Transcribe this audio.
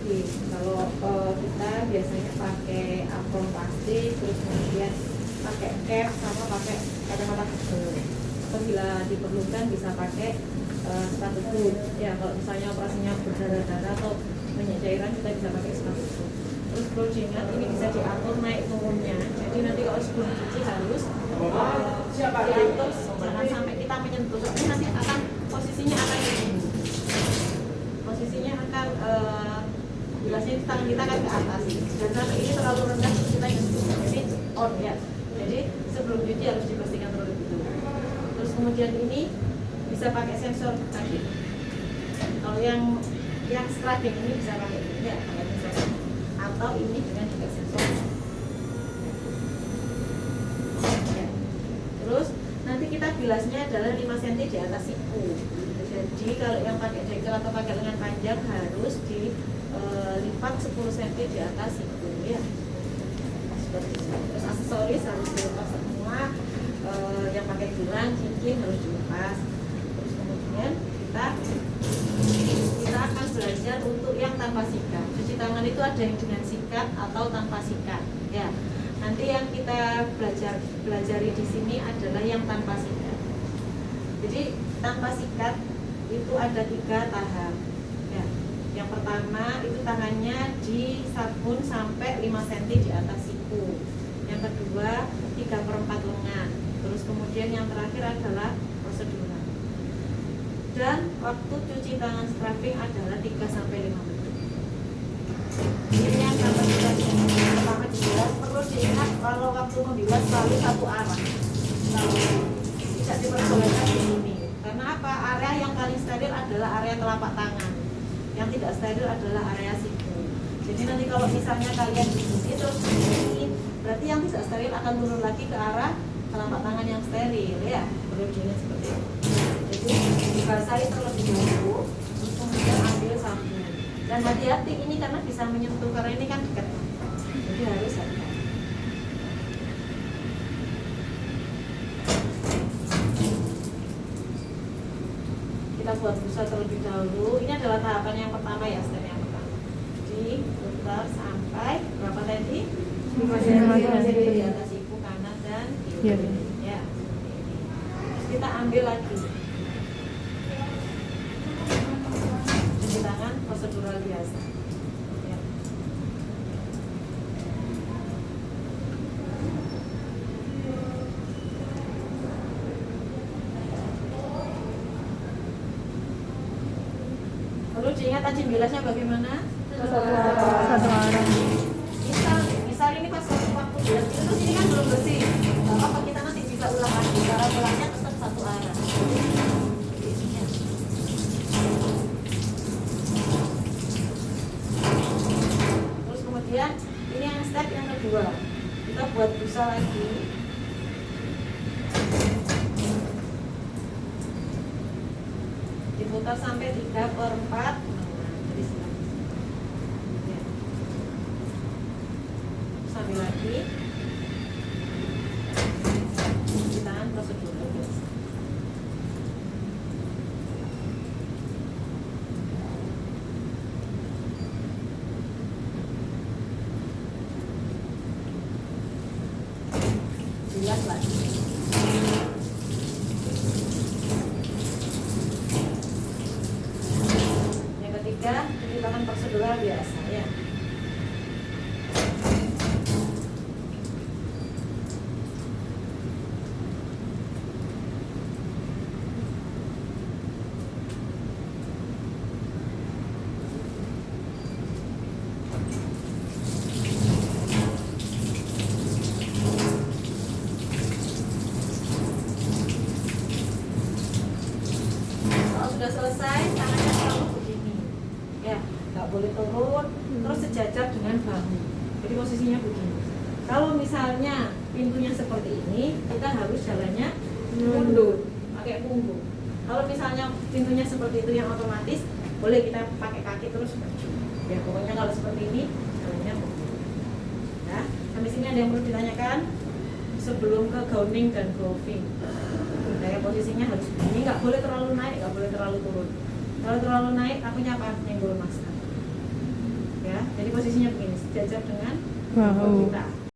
lagi. Kalau kita biasanya pakai apron plastik, terus kemudian pakai cap sama pakai kacamata tebal. Apabila diperlukan bisa pakai sepatu boot. Ya kalau misalnya operasinya berdarah-darah atau banyak cairan kita bisa pakai sepatu boot. Terus perlu diingat ini bisa diatur naik turunnya. Jadi nanti kalau sebelum cuci harus diatur jangan sampai kita menyentuh. Soalnya nanti akan posisinya akan begini. Posisinya akan bilasnya tangan kita akan ke atas. Dan sampai ini terlalu rendah kita nyentuh. Jadi on ya. Jadi sebelum cuci harus dipastikan terlebih dahulu. Terus kemudian ini bisa pakai sensor tadi. Kalau yang scrubbing ini bisa pakai ini ya, pakai sensor. Atau ini dengan juga sensor. Ya. Terus nanti kita bilasnya adalah 5 cm di atas siku. Jadi kalau yang pakai dekel atau pakai lengan panjang harus dilipat 10 cm di atas siku ya. Seperti itu. Terus aksesoris harus dilepas semua. Yang pakai gelang, cincin harus dilepas. Terus kemudian kita akan belajar untuk yang tanpa sikat. Cuci tangan itu ada yang dengan sikat atau tanpa sikat. Ya, nanti yang kita pelajari di sini adalah yang tanpa sikat. Jadi tanpa sikat itu ada 3 tahap. Ya, yang pertama itu tangannya disabun sampai 5 cm di atas siku. Yang kedua 3/4 lengan. Terus kemudian yang terakhir adalah prosedural. Dan waktu cuci tangan scrubbing adalah 3-5 menit. Ini yang kata kita pertama dibilas, perlu diingat kalau waktu membilas selalu satu arah. Tidak diperbolehkan di sini. Karena apa? Area yang paling steril adalah area telapak tangan. Yang tidak steril adalah area siku. Jadi nanti kalau misalnya kalian di sini terus ini, berarti yang tidak steril akan turun lagi ke arah telapak tangan yang steril ya. Perlu diingat seperti itu. Jadi dibasahi terlebih dahulu, terus kemudian ambil sabun. Dan hati-hati ini karena bisa menyentuh karena ini kan dekat. Jadi harus hati-hati. Kita buat busa terlebih dahulu. Ini adalah tahapan yang pertama ya, step yang pertama. Diputar sampai berapa tadi? 5 cm di atas siku kanan dan kiri. Ya. Terus kita ambil lagi. Cuci tangan prosedural biasa. Ya. Perlu diingat tadi bilasnya bagaimana? Satu arah. Misal ini pas waktu bilas itu terus ini kan belum bersih. Gak apa kita nanti bisa ulang lagi. Cara ulangnya tetap satu arah. Terus kemudian ini yang step yang kedua. Kita buat busa lagi. Diputar sampai 3/4. Sambil lagi cuci tangan prosedural biasa. Jelas lagi. Yang ketiga cuci tangan prosedural biasa ya. Sudah selesai, tangannya selalu begini ya, nggak boleh turun, terus sejajar dengan bahu. Jadi posisinya begini. Kalau misalnya pintunya seperti ini, kita harus jalannya mundur, pakai punggung. Kalau misalnya pintunya seperti itu yang otomatis, boleh kita pakai kaki terus maju. Ya pokoknya kalau seperti ini, jalannya mundur. Nah, sampai sini ada yang perlu ditanyakan sebelum ke gowning dan golfing. Kayak posisinya harus begini, nggak boleh terlalu naik, nggak boleh terlalu turun. Kalau terlalu naik, akunya apa? Nyenggol masker. Jadi posisinya begini, sejajar dengan Bahu. kita.